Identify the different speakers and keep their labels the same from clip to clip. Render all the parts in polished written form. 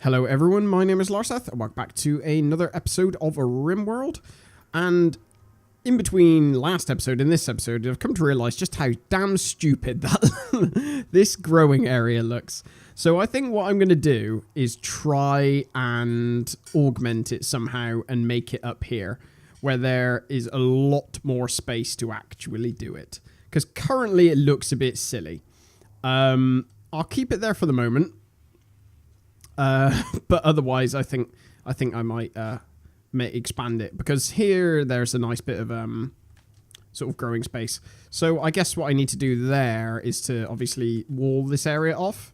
Speaker 1: Hello everyone, my name is Larseth, and welcome back to another episode of Rimworld. And in between last episode and this episode, I've come to realise just how damn stupid that this growing area looks. So I think what I'm going to do is try and augment it somehow and make it up here, where there is a lot more space to actually do it. Because currently it looks a bit silly. I'll keep it there for the moment. But otherwise, I think I might may expand it, because here there's a nice bit of sort of growing space. So I guess what I need to do there is to obviously wall this area off,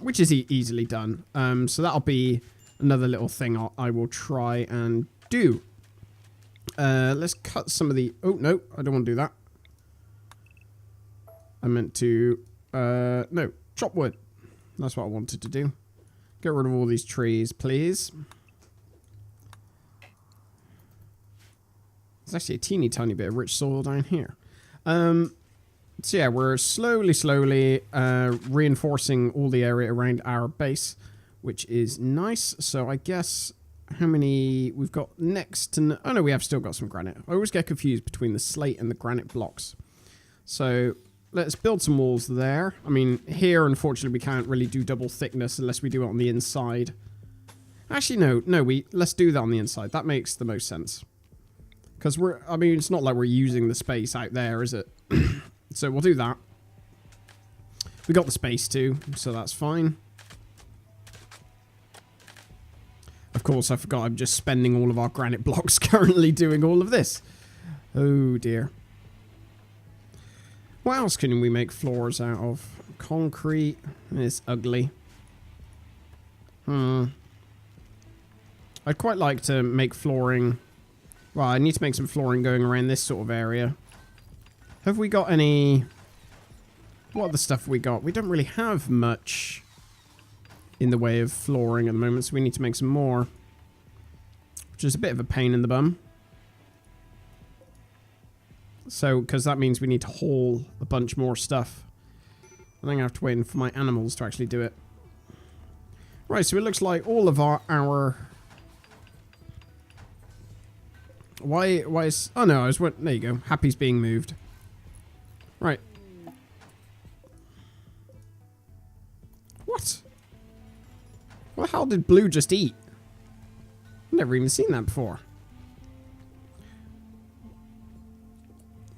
Speaker 1: which is easily done. So that'll be another little thing I will try and do. Let's cut some of the... Oh, no, I don't want to do that. I meant to... no, chop wood. That's what I wanted to do. Get rid of all these trees, please. There's actually a teeny tiny bit of rich soil down here. So yeah, we're slowly reinforcing all the area around our base, which is nice. So I guess how many we've got next to... Oh no, we have still got some granite. I always get confused between the slate and the granite blocks. So... let's build some walls there. I mean, here, unfortunately, we can't really do double thickness unless we do it on the inside. Actually, no, let's do that on the inside. That makes the most sense. Because I mean, it's not like we're using the space out there, is it? So we'll do that. We got the space too, so that's fine. Of course, I forgot I'm just spending all of our granite blocks currently doing all of this. Oh, dear. What else can we make floors out of? Concrete. It's ugly. I'd quite like to make flooring. Well, I need to make some flooring going around this sort of area. Have we got any... what other stuff have we got? We don't really have much in the way of flooring at the moment, so we need to make some more. Which is a bit of a pain in the bum. So, because that means we need to haul a bunch more stuff. I think I have to wait for my animals to actually do it. Right, so it looks like all of our... Why is... oh no, there you go. Happy's being moved. Right. What? What the hell did Blue just eat? I've never even seen that before.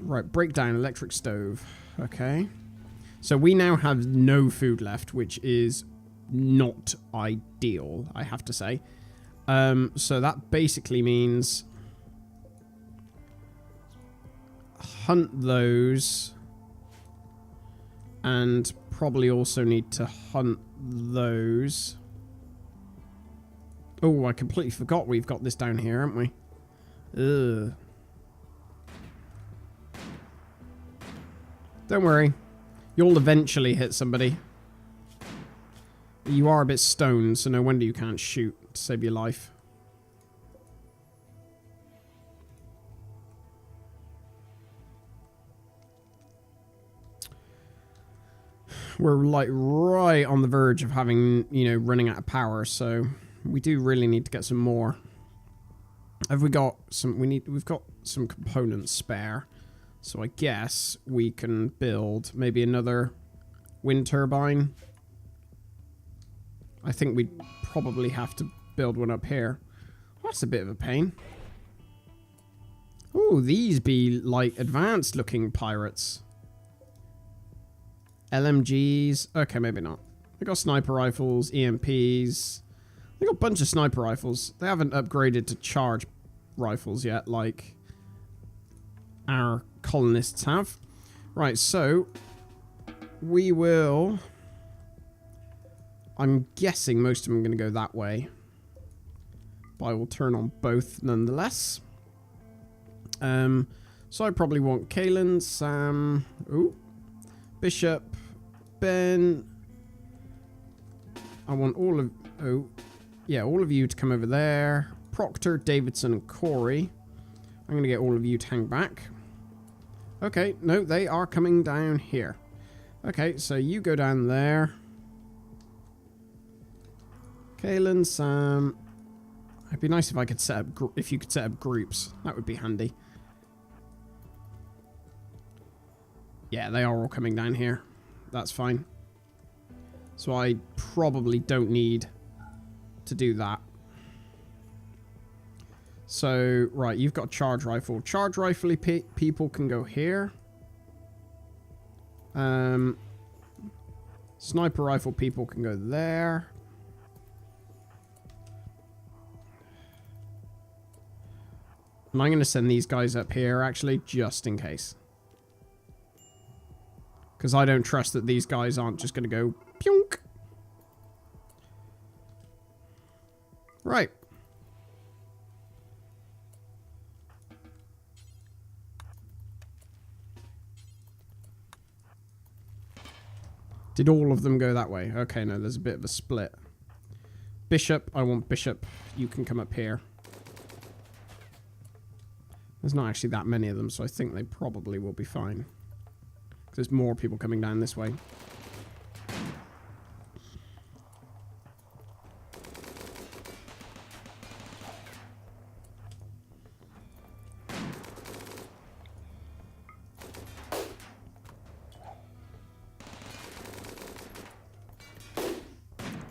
Speaker 1: Right, break down electric stove. Okay. So we now have no food left, which is not ideal, I have to say. So that basically means hunt those, and probably also need to hunt those. Oh, I completely forgot we've got this down here, haven't we? Ugh. Don't worry. You'll eventually hit somebody. You are a bit stoned, so no wonder you can't shoot to save your life. We're like right on the verge of having, you know, running out of power, so we do really need to get some more. Have we got some... we've got some components spare. So I guess we can build maybe another wind turbine. I think we'd probably have to build one up here. That's a bit of a pain. Ooh, these be like advanced looking pirates. LMGs. Okay, maybe not. They got sniper rifles, EMPs. They got a bunch of sniper rifles. They haven't upgraded to charge rifles yet, like our colonists have. Right, so we will... I'm guessing most of them are going to go that way. But I will turn on both nonetheless. So I probably want Kalen, Sam, ooh, Bishop, Ben. I want all of... oh, yeah, all of you to come over there. Proctor, Davidson, and Corey. I'm going to get all of you to hang back. Okay, no, they are coming down here. Okay, so you go down there. Kalen, Sam. It'd be nice if I could set up, if you could set up groups. That would be handy. Yeah, they are all coming down here. That's fine. So I probably don't need to do that. So, right, you've got a charge rifle. Charge rifle people can go here. Sniper rifle people can go there. And I'm going to send these guys up here, actually, just in case. Because I don't trust that these guys aren't just going to go pionk. Right. Did all of them go that way? Okay, no, there's a bit of a split. Bishop, I want Bishop. You can come up here. There's not actually that many of them, so I think they probably will be fine. There's more people coming down this way.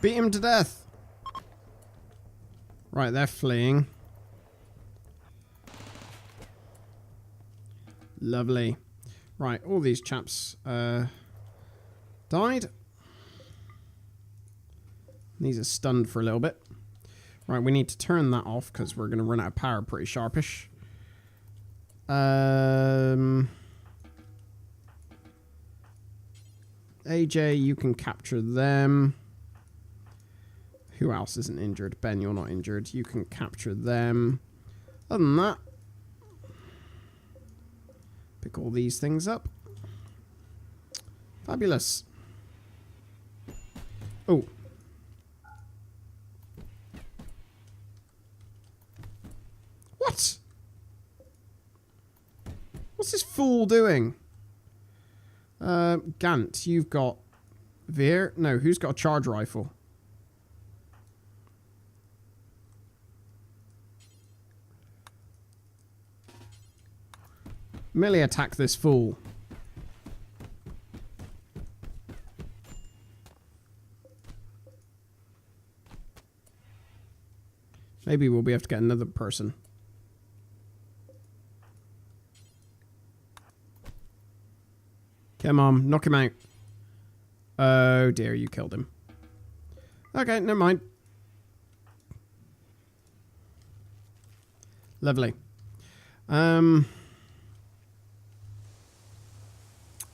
Speaker 1: Beat him to death! Right, they're fleeing. Lovely. Right, all these chaps died. These are stunned for a little bit. Right, we need to turn that off because we're going to run out of power pretty sharpish. AJ, you can capture them. Who else isn't injured? Ben, you're not injured. You can capture them. Other than that, pick all these things up. Fabulous. Oh. What? What's this fool doing? Gant, you've got Veer. No, who's got a charge rifle? Melee attack this fool. Maybe we'll be able to get another person. Come on, knock him out. Oh dear, you killed him. Okay, never mind. Lovely.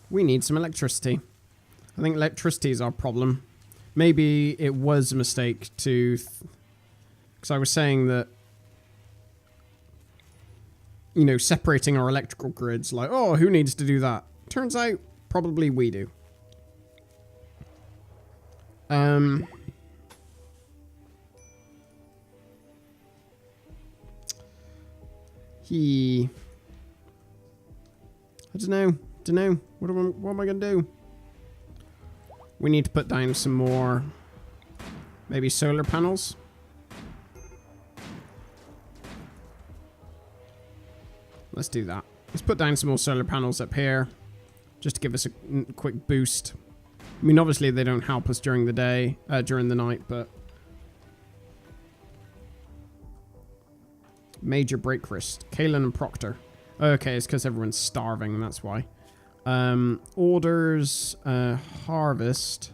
Speaker 1: We need some electricity. I think electricity is our problem. Maybe it was a mistake to... Because I was saying that, you know, separating our electrical grids, like, oh, who needs to do that? Turns out, probably we do. I don't know. What am I going to do? We need to put down some more, maybe solar panels. Let's do that. Let's put down some more solar panels up here, just to give us a quick boost. I mean, obviously they don't help us during the day, during the night, but... Major break risk. Kalen and Proctor. Okay, it's because everyone's starving, that's why. Orders, harvest.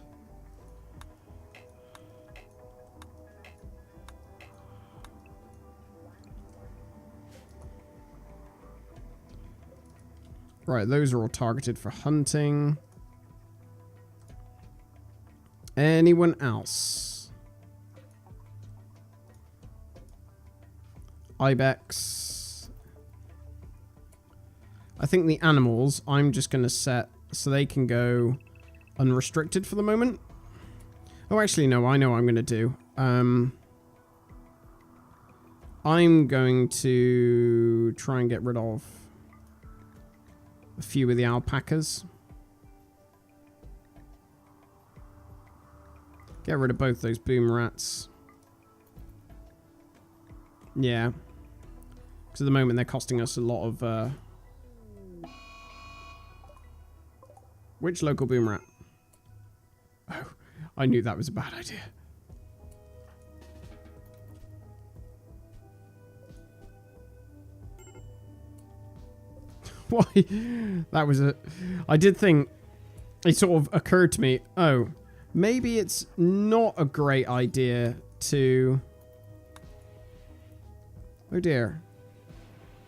Speaker 1: Right, those are all targeted for hunting. Anyone else? Ibex. I think the animals, I'm just going to set so they can go unrestricted for the moment. Oh, actually, no, I know what I'm going to do. I'm going to try and get rid of a few of the alpacas. Get rid of both those boom rats. Yeah. Because at the moment they're costing us a lot of... Which local boom rat? Oh, I knew that was a bad idea. Why? That was a... I did think... It sort of occurred to me, oh, maybe it's not a great idea to... Oh dear.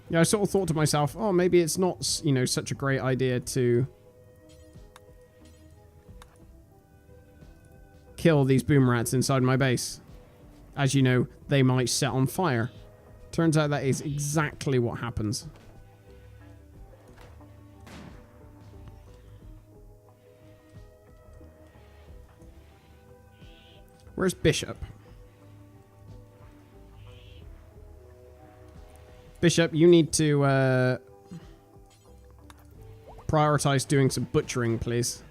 Speaker 1: Yeah, I sort of thought to myself, oh, maybe it's not, you know, such a great idea to kill these boom rats inside my base. As you know, they might set on fire. Turns out that is exactly what happens. Where's Bishop? Bishop, you need to prioritize doing some butchering, please.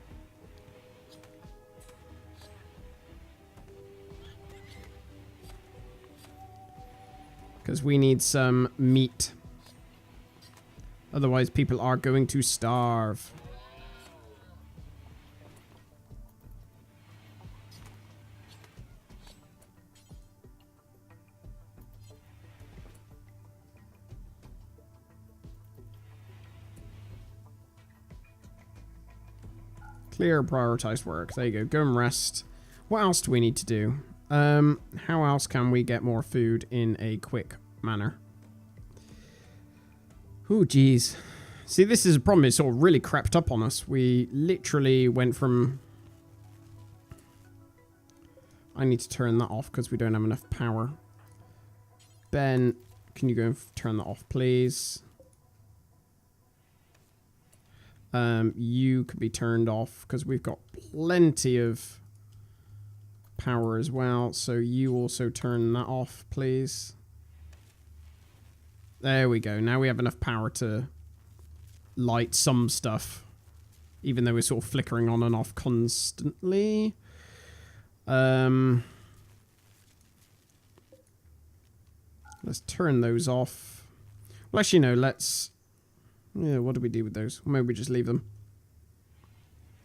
Speaker 1: Because we need some meat. Otherwise, people are going to starve. Clear prioritized work. There you go. Go and rest. What else do we need to do? How else can we get more food in a quick manner? Oh, geez. See, this is a problem. It sort of really crept up on us. We literally went from... I need to turn that off because we don't have enough power. Ben, can you go and turn that off, please? You could be turned off because we've got plenty of power as well. So you also turn that off, please. There we go. Now we have enough power to light some stuff, even though we're sort of flickering on and off constantly. Let's turn those off. Well, actually, no, let's... Yeah, what do we do with those? Maybe we just leave them.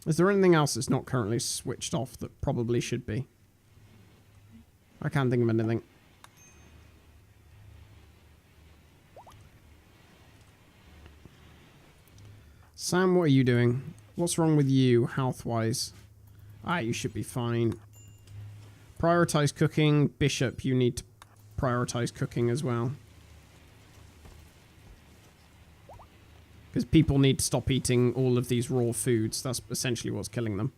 Speaker 1: Is there anything else that's not currently switched off that probably should be? I can't think of anything. Sam, what are you doing? What's wrong with you, health-wise? Ah, you should be fine. Prioritize cooking. Bishop, you need to prioritize cooking as well. Because people need to stop eating all of these raw foods. That's essentially what's killing them.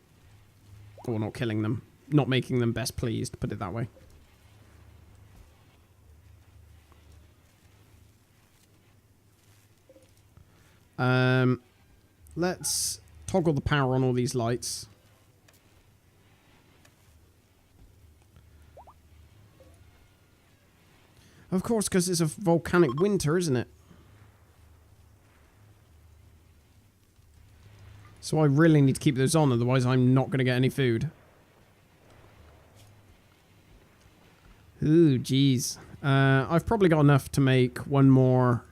Speaker 1: Or not killing them. Not making them best pleased, put it that way. Let's toggle the power on all these lights. Of course, because it's a volcanic winter, isn't it? So I really need to keep those on, otherwise I'm not going to get any food. Ooh, jeez. I've probably got enough to make one more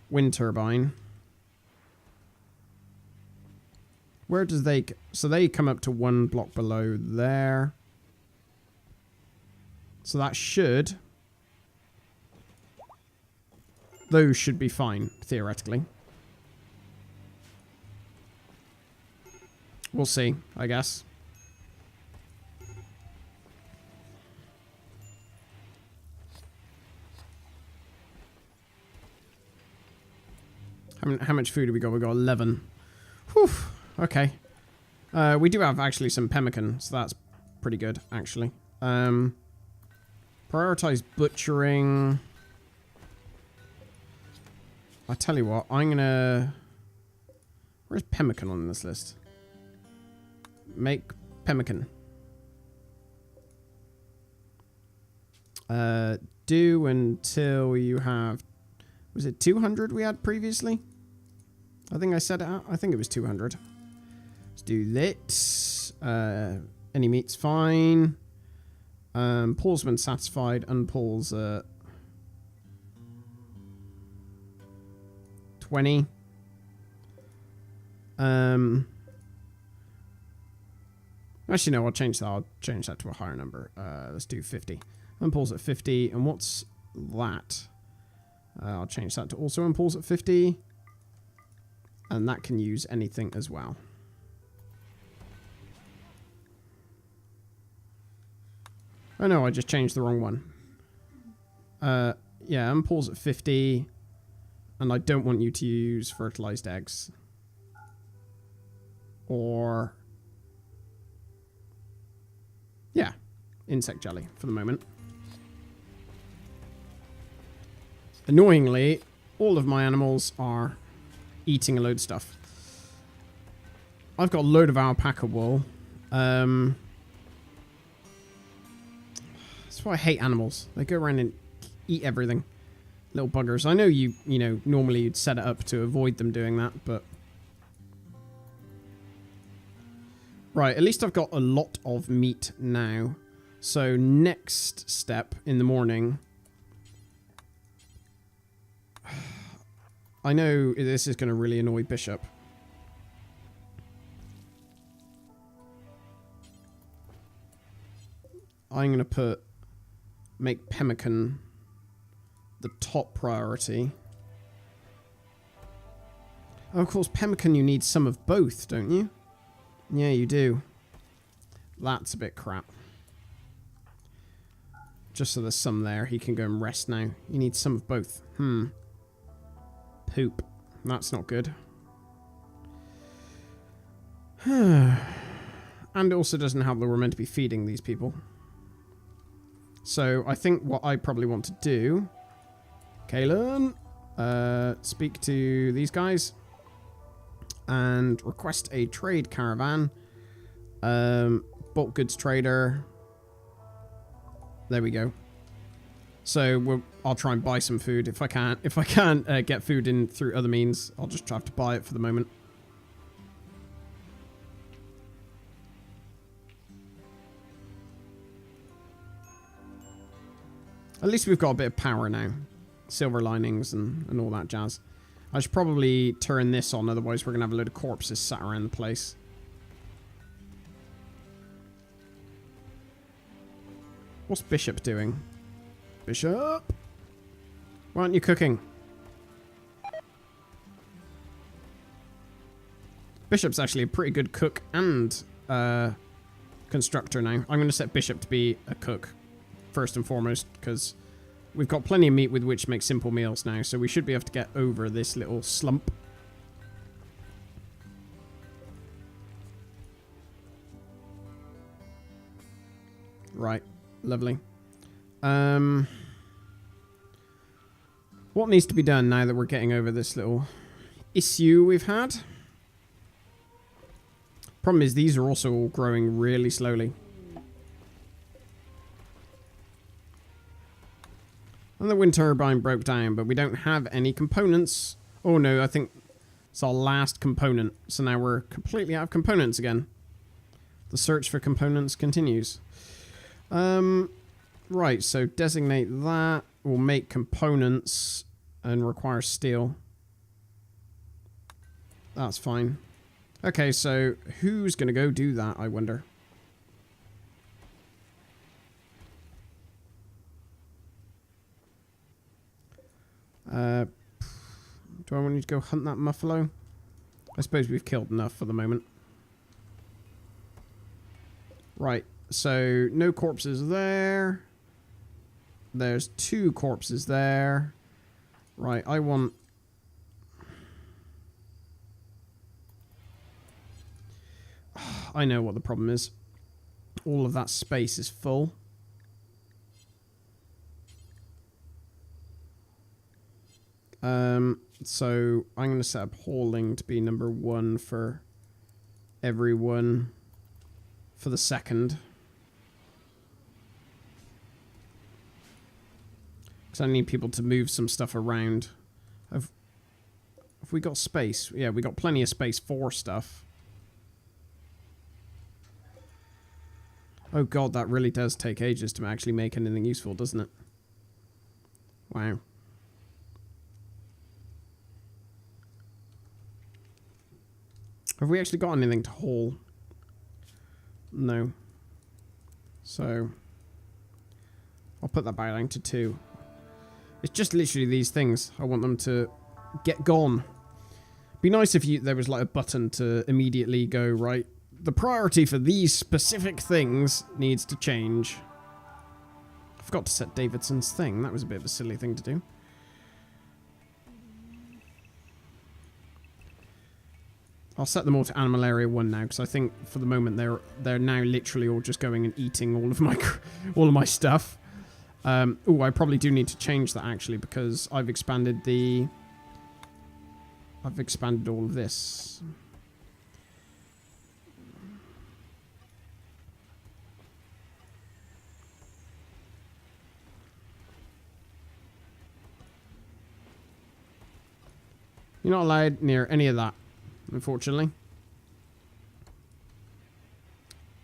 Speaker 1: wind turbine. Where does they... So they come up to one block below there. So that should... Those should be fine, theoretically. We'll see, I guess. How much food do we got? We got 11. Whew. Okay. We do have actually some pemmican, so that's pretty good, actually. Prioritize butchering. I tell you what, I'm gonna... Where's pemmican on this list? Make pemmican. Do until you have... Was it 200 we had previously? I think I said it out. I think it was 200. Let's do that. Any meat's fine. Paul's been satisfied. Unpaul's... 20. Actually, no, I'll change that. I'll change that to a higher number. Let's do 50. Impulse at 50. And what's that? I'll change that to also impulse at 50. And that can use anything as well. Oh no, I just changed the wrong one. Yeah, impulse at 50. And I don't want you to use fertilized eggs. Or... yeah, insect jelly for the moment. Annoyingly, all of my animals are eating a load of stuff. I've got a load of alpaca wool. That's why I hate animals. They go around and eat everything. Little buggers. I know you know, normally you'd set it up to avoid them doing that, but... right, at least I've got a lot of meat now. So next step in the morning... I know this is going to really annoy Bishop. I'm going to make pemmican the top priority. Oh, of course, pemmican you need some of both, don't you? Yeah, you do. That's a bit crap. Just so there's some there. He can go and rest now. You need some of both. Poop. That's not good. And it also doesn't help that we're meant to be feeding these people. So I think what I probably want to do... Kalen, speak to these guys. And request a trade caravan. Bulk goods trader. There we go. So I'll try and buy some food if I can't. If I can't get food in through other means, I'll just have to buy it for the moment. At least we've got a bit of power now. Silver linings and all that jazz. I should probably turn this on, otherwise we're going to have a load of corpses sat around the place. What's Bishop doing? Bishop? Why aren't you cooking? Bishop's actually a pretty good cook and constructor now. I'm going to set Bishop to be a cook, first and foremost, because we've got plenty of meat with which to make simple meals now, so we should be able to get over this little slump. Right, lovely. What needs to be done now that we're getting over this little issue we've had? Problem is, these are also all growing really slowly. And the wind turbine broke down, but we don't have any components. Oh no, I think it's our last component. So now we're completely out of components again. The search for components continues. Right, so designate that. We'll make components and require steel. That's fine. Okay, so who's going to go do that, I wonder? Do I want you to go hunt that muffalo? I suppose we've killed enough for the moment. Right, so no corpses there. There's 2 corpses there. Right, I want... I know what the problem is. All of that space is full. So I'm going to set up hauling to be number 1 for everyone for the second. Because I need people to move some stuff around. Have we got space? Yeah, we got plenty of space for stuff. Oh god, that really does take ages to actually make anything useful, doesn't it? Wow. Have we actually got anything to haul? No. So I'll put that back down to 2. It's just literally these things. I want them to get gone. Be nice if there was like a button to immediately go, right, the priority for these specific things needs to change. I forgot to set Davidson's thing. That was a bit of a silly thing to do. I'll set them all to animal area 1 now, because I think for the moment they're now literally all just going and eating all of my stuff. Oh, I probably do need to change that actually, because I've expanded all of this. You're not allowed near any of that, unfortunately.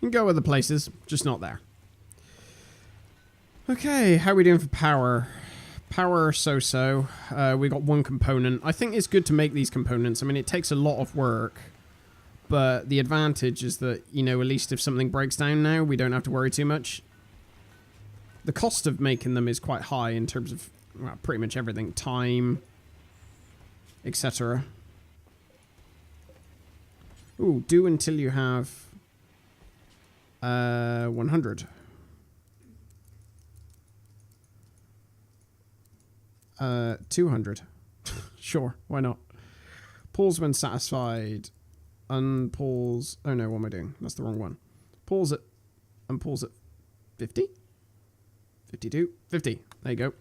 Speaker 1: You can go other places, just not there. Okay, how are we doing for power? Power, so-so. We got 1 component. I think it's good to make these components. I mean, it takes a lot of work, but the advantage is that, you know, at least if something breaks down now, we don't have to worry too much. The cost of making them is quite high in terms of, well, pretty much everything. Time, etc. Ooh, do until you have 100. 200. Sure, why not? Pause when satisfied. Unpause. Oh no, what am I doing? That's the wrong one. Pause it. Unpause at 50? 52? 50. There you go.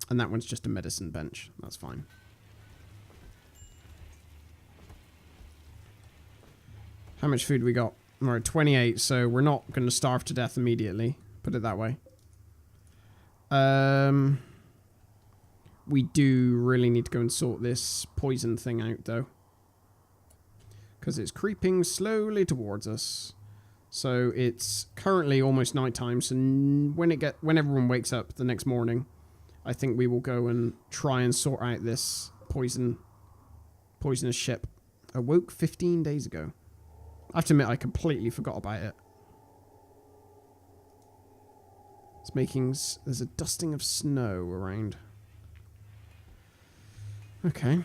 Speaker 1: And that one's just a medicine bench. That's fine. How much food we got? Alright, 28, so we're not going to starve to death immediately. Put it that way. We do really need to go and sort this poison thing out, though. Because it's creeping slowly towards us. So it's currently almost nighttime, so when everyone wakes up the next morning, I think we will go and try and sort out this poisonous ship. Awoke 15 days ago. I have to admit, I completely forgot about it. It's making... There's a dusting of snow around. Okay.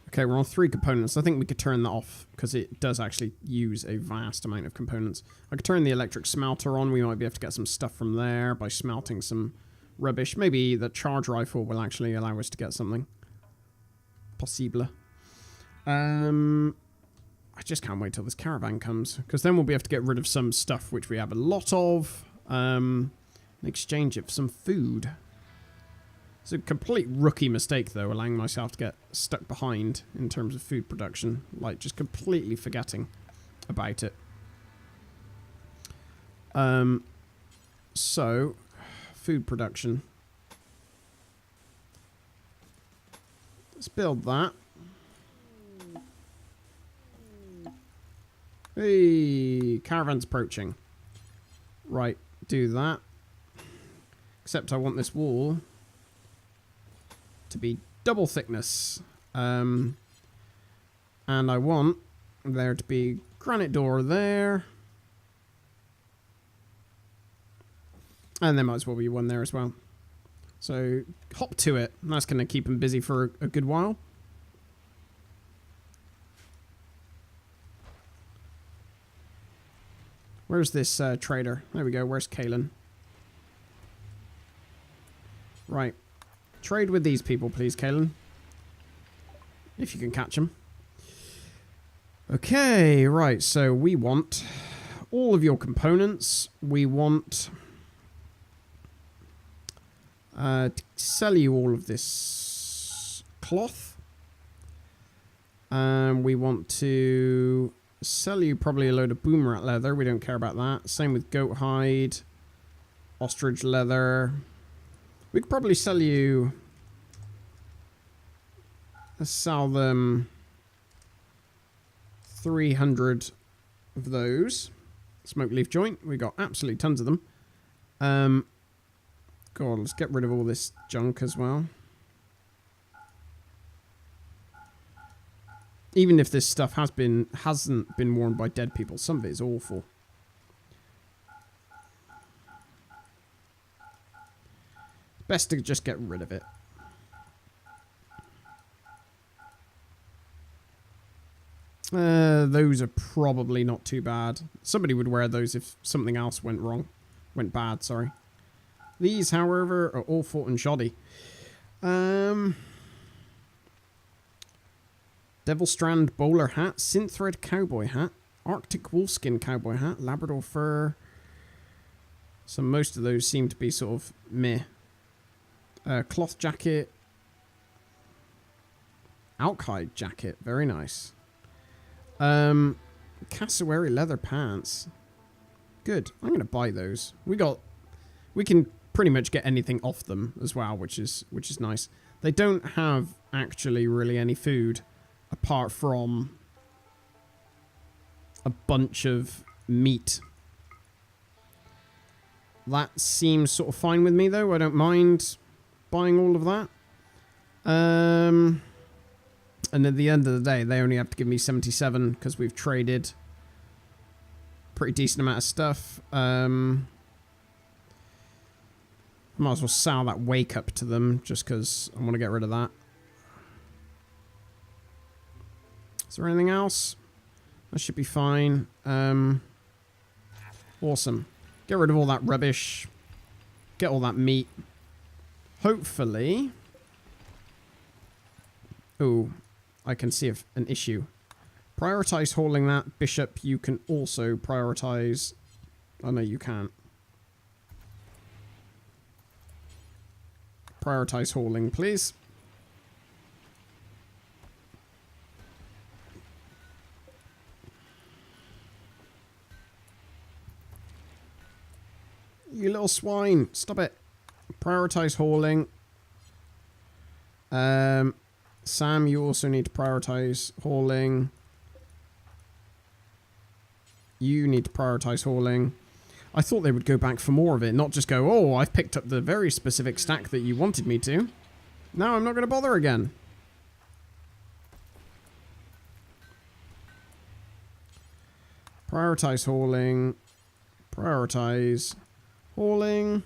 Speaker 1: Okay, we're on 3 components. I think we could turn that off because it does actually use a vast amount of components. I could turn the electric smelter on. We might be able to get some stuff from there by smelting some rubbish. Maybe the charge rifle will actually allow us to get something. Possible. I just can't wait till this caravan comes, because then we'll be able to get rid of some stuff which we have a lot of, and exchange it for some food. It's a complete rookie mistake, though, allowing myself to get stuck behind in terms of food production. Like, just completely forgetting about it. So, food production. Let's build that. Hey, caravan's approaching. Right, do that. Except I want this wall to be double thickness. And I want there to be granite door there. And there might as well be one there as well. So, hop to it. That's going to keep them busy for a good while. Where's this trader? There we go. Where's Kalen? Right. Trade with these people, please, Kalen. If you can catch them. Okay, right. So we want all of your components. We want to sell you all of this cloth. We want to sell you probably a load of boomerang leather. We don't care about that. Same with goat hide, ostrich leather. We could probably sell you... Let's sell them 300 of those. Smoke leaf joint. We got absolutely tons of them. God, let's get rid of all this junk as well. Even if this stuff hasn't been worn by dead people, some of it is awful. Best to just get rid of it. Those are probably not too bad. Somebody would wear those if something else went bad, sorry. These, however, are awful and shoddy. Devil Strand bowler hat, synthread cowboy hat, Arctic wolfskin cowboy hat, Labrador fur. So most of those seem to be sort of meh. Cloth jacket. Alkyd jacket, very nice. Cassowary leather pants. Good. I'm going to buy those. We can pretty much get anything off them as well, which is nice. They don't have actually really any food apart from a bunch of meat. That seems sort of fine with me though. I don't mind buying all of that. And at the end of the day, they only have to give me 77 because we've traded pretty decent amount of stuff. Might as well sell that wake up to them just because I want to get rid of that. Is there anything else? That should be fine. Awesome. Get rid of all that rubbish. Get all that meat. Hopefully. Oh, I can see an issue. Prioritize hauling that. Bishop, you can also prioritize. Oh, no, you can't. Prioritize hauling, please. You little swine. Stop it. Prioritize hauling. Sam, you also need to prioritize hauling. You need to prioritize hauling. I thought they would go back for more of it, not just go, oh, I've picked up the very specific stack that you wanted me to. No, I'm not going to bother again. Prioritize hauling. Prioritize hauling.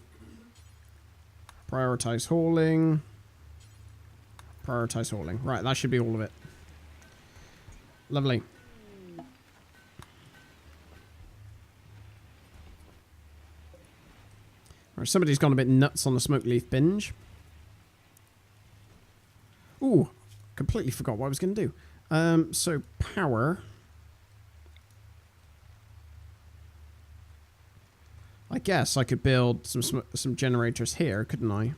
Speaker 1: Prioritize hauling. Prioritize hauling. Right, that should be all of it. Lovely. Right, somebody's gone a bit nuts on the smoke leaf binge. Ooh, completely forgot what I was going to do. So power. I guess I could build some generators here, couldn't I?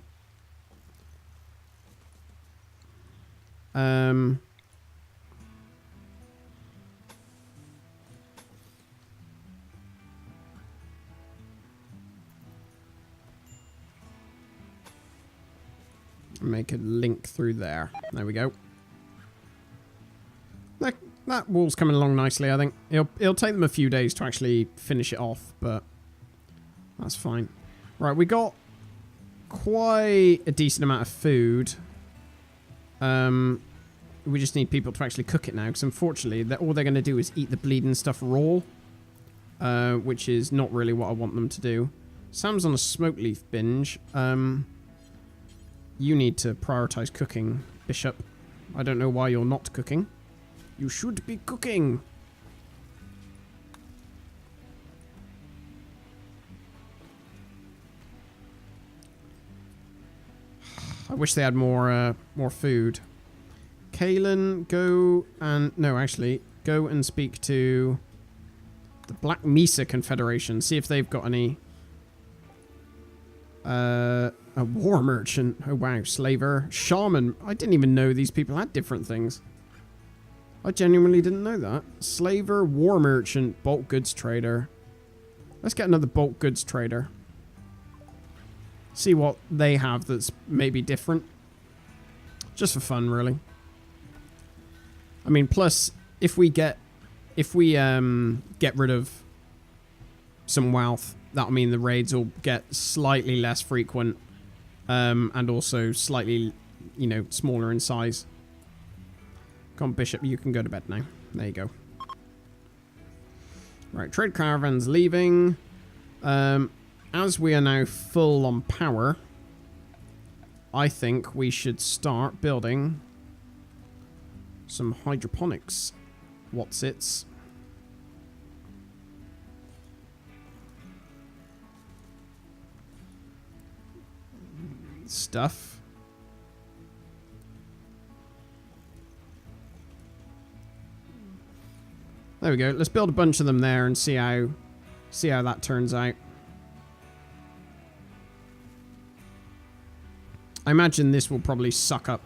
Speaker 1: Make a link through there. There we go. That wall's coming along nicely, I think. It'll take them a few days to actually finish it off, but that's fine. Right, we got quite a decent amount of food. We just need people to actually cook it now, because unfortunately, all they're going to do is eat the bleeding stuff raw, which is not really what I want them to do. Sam's on a smoke leaf binge. You need to prioritize cooking, Bishop. I don't know why you're not cooking. You should be cooking. I wish they had more food. Kalen, go and... No, actually, go and speak to the Black Mesa Confederation. See if they've got any... a war merchant. Oh, wow. Slaver. Shaman. I didn't even know these people had different things. I genuinely didn't know that. Slaver, war merchant, bulk goods trader. Let's get another bulk goods trader. See what they have that's maybe different. Just for fun, really. I mean, plus, if we get rid of some wealth. That'll mean the raids will get slightly less frequent, and also slightly, you know, smaller in size. Come on, Bishop, you can go to bed now. There you go. Right, trade caravan's leaving. As we are now full on power, I think we should start building some hydroponics. What's its? Stuff. There we go. Let's build a bunch of them there and see how that turns out. I imagine this will probably suck up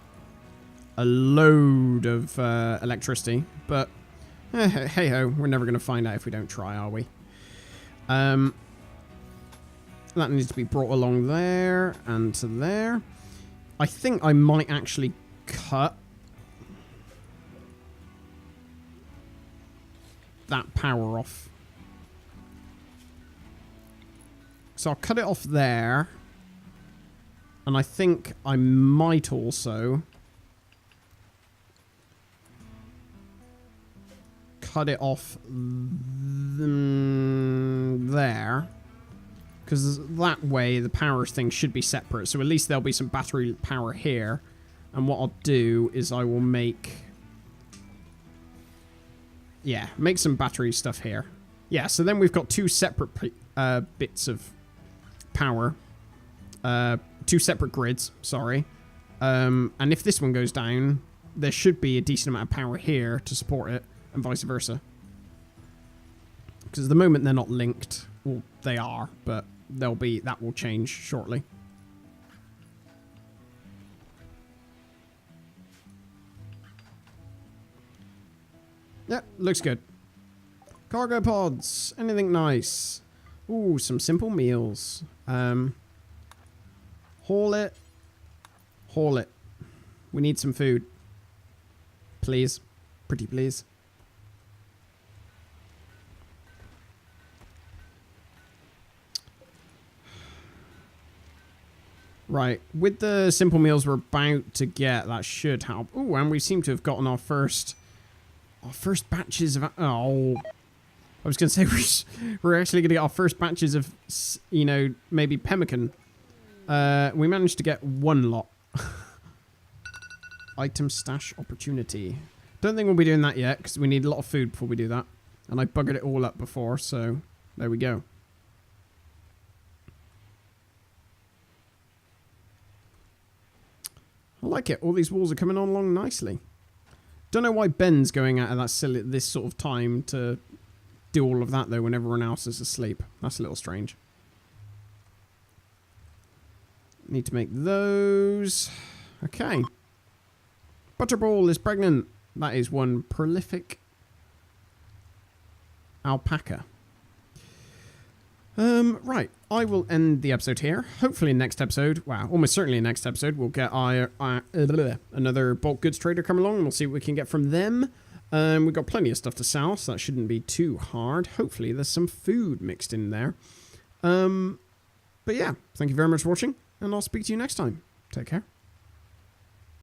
Speaker 1: a load of electricity, but hey ho, we're never going to find out if we don't try, are we? That needs to be brought along there and to there. I think I might actually cut that power off. So I'll cut it off there. And I think I might also cut it off there. Because that way the power thing should be separate. So at least there'll be some battery power here. And what I'll do is I will make... yeah, make some battery stuff here. Yeah, so then we've got two separate bits of power. Two separate grids, sorry. And if this one goes down, there should be a decent amount of power here to support it, and vice versa. Because at the moment they're not linked. Well, they are, but that will change shortly. Yep, looks good. Cargo pods, anything nice? Ooh, some simple meals. Haul it. Haul it. We need some food. Please. Pretty please. Right. With the simple meals we're about to get, that should help. Ooh, and we seem to have gotten our first batches of... oh. I was going to say we're actually going to get our first batches of, you know, maybe pemmican. We managed to get one lot. Item stash opportunity. Don't think we'll be doing that yet, because we need a lot of food before we do that. And I buggered it all up before, so there we go. I like it. All these walls are coming on along nicely. Don't know why Ben's going out of that silly, this sort of time to do all of that, though, when everyone else is asleep. That's a little strange. Need to make those. Okay. Butterball is pregnant. That is one prolific alpaca. Right. I will end the episode here. Hopefully next episode, well, almost certainly next episode, we'll get another bulk goods trader come along and we'll see what we can get from them. We've got plenty of stuff to sell, so that shouldn't be too hard. Hopefully there's some food mixed in there. But yeah, thank you very much for watching, and I'll speak to you next time. Take care.